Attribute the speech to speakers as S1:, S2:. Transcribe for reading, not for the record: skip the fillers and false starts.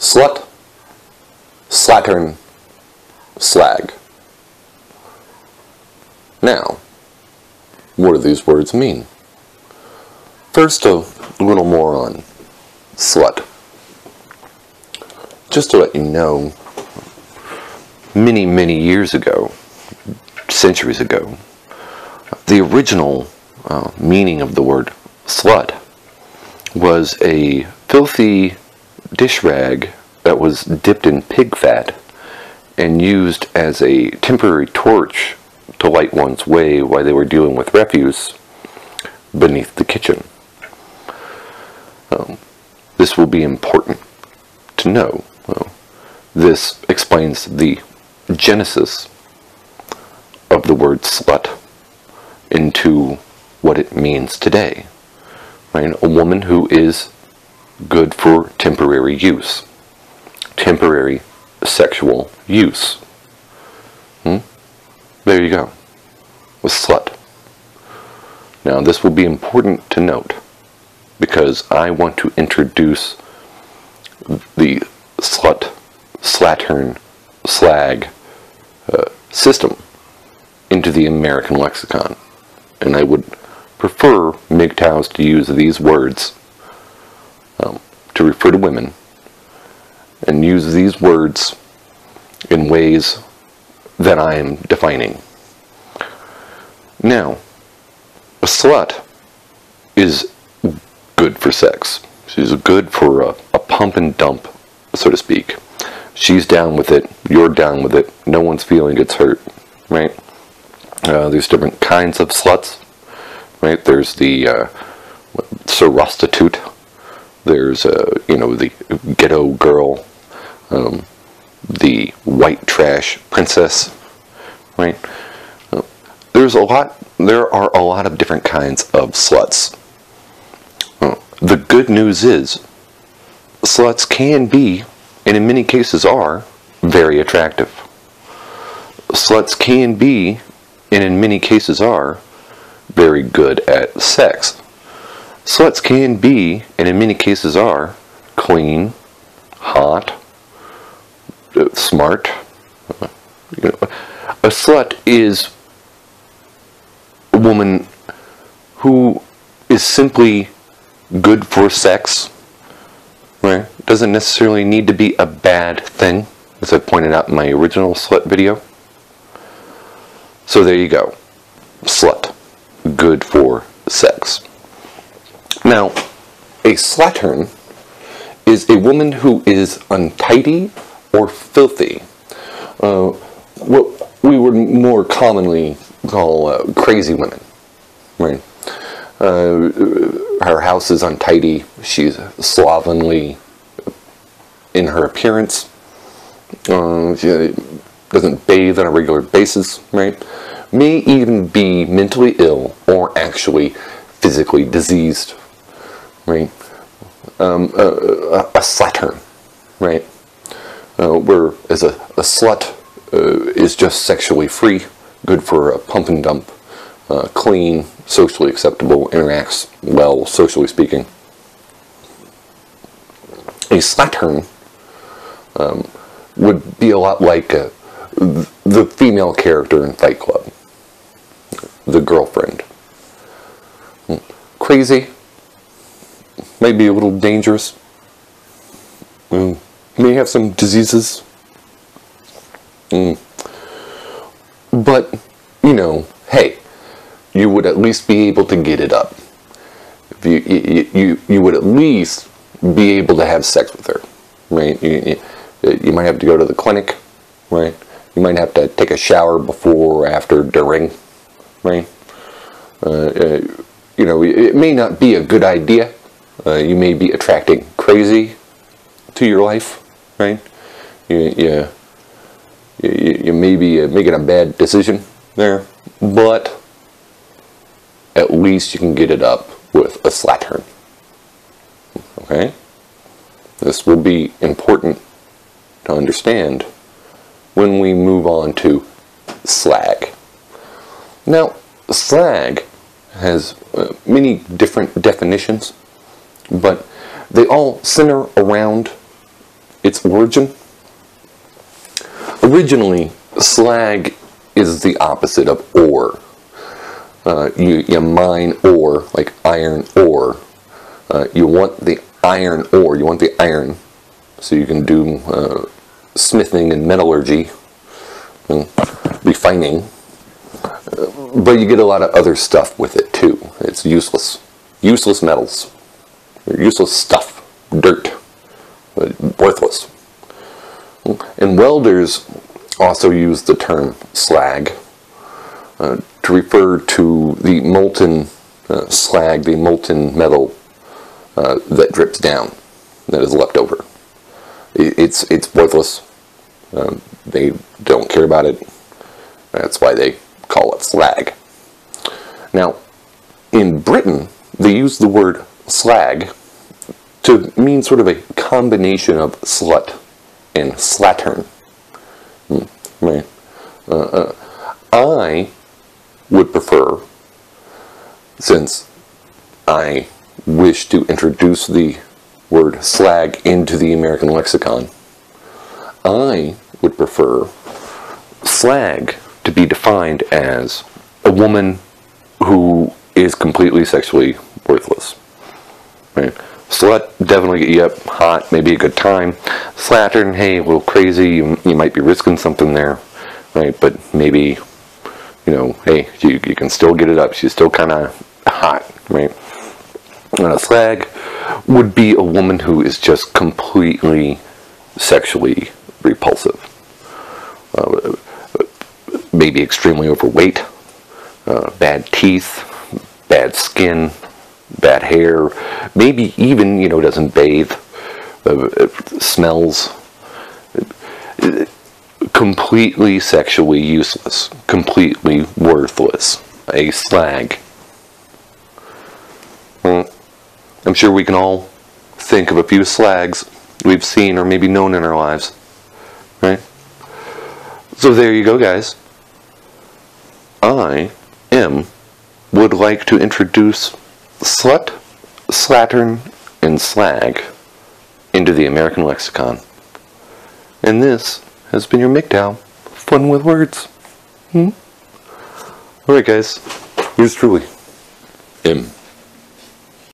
S1: Slut, slattern, slag. Now, what do these words mean? First, a little more on slut. Just to let you know, many, many years ago, centuries ago, the original meaning of the word slut was a filthy dish rag that was dipped in pig fat and used as a temporary torch to light one's way while they were dealing with refuse beneath the kitchen. This will be important to know. This explains the genesis of the word slut into what it means today. Right? A woman who is good for temporary use. Temporary sexual use. There you go. A slut. Now this will be important to note because I want to introduce the slut, slattern, slag system into the American lexicon. And I would prefer MGTOWs to use these words to refer to women and use these words in ways that I am defining. Now, a slut is good for sex. She's good for a pump and dump, so to speak. She's down with it, you're down with it, no one's feeling gets hurt, right? There's different kinds of sluts, right? There's the prostitute. There's the ghetto girl, the white trash princess, right? There are a lot of different kinds of sluts. The good news is, sluts can be, and in many cases are, very attractive. Sluts can be, and in many cases are, very good at sex. Sluts can be, and in many cases are, clean, hot, smart. A slut is a woman who is simply good for sex, right? Doesn't necessarily need to be a bad thing, as I pointed out in my original slut video. So there you go. Slut. Good for sex. Now, a slattern is a woman who is untidy or filthy. What we would more commonly call crazy women, right? Her house is untidy. She's slovenly in her appearance. She doesn't bathe on a regular basis, right? May even be mentally ill or actually physically diseased, right? A slattern, right? Whereas a slut is just sexually free, good for a pump and dump, clean, socially acceptable, interacts well, socially speaking. A slattern would be a lot like the female character in Fight Club, the girlfriend. Crazy, maybe a little dangerous, may have some diseases, but, hey, you would at least be able to get it up. You would at least be able to have sex with her, right? You might have to go to the clinic, right? You might have to take a shower before, after, during, right? It may not be a good idea. You may be attracting crazy to your life, right? You may be making a bad decision there, but at least you can get it up with a slattern. Okay? This will be important to understand when we move on to slag. Now, slag has many different definitions, but they all center around its origin. Originally, slag is the opposite of ore. You mine ore, like iron ore. You want the iron ore, you want the iron, so you can do smithing and metallurgy, and refining. But you get a lot of other stuff with it too. It's useless. Useless metals. Useless stuff. Dirt. Worthless. And welders also use the term slag to refer to the molten slag, the molten metal that drips down, that is left over. It's worthless. They don't care about it. That's why they call it slag. Now, in Britain, they use the word slag to mean sort of a combination of slut and slattern. Right? I would prefer, since I wish to introduce the word slag into the American lexicon, I would prefer slag to be defined as a woman who is completely sexually worthless. Right? Slut, definitely get you up, hot, maybe a good time. Slattern, hey, a little crazy, you might be risking something there, right? But maybe, you know, hey, you can still get it up. She's still kind of hot, right? Slag would be a woman who is just completely sexually repulsive. Maybe extremely overweight, bad teeth, bad skin, bad hair, maybe even, you know, doesn't bathe, smells, completely sexually useless, completely worthless, a slag. I'm sure we can all think of a few slags we've seen or maybe known in our lives, right? So there you go, guys. I would like to introduce slut, slattern, and slag into the American lexicon. And this has been your MGTOW, fun with words. Alright guys, yours truly, M.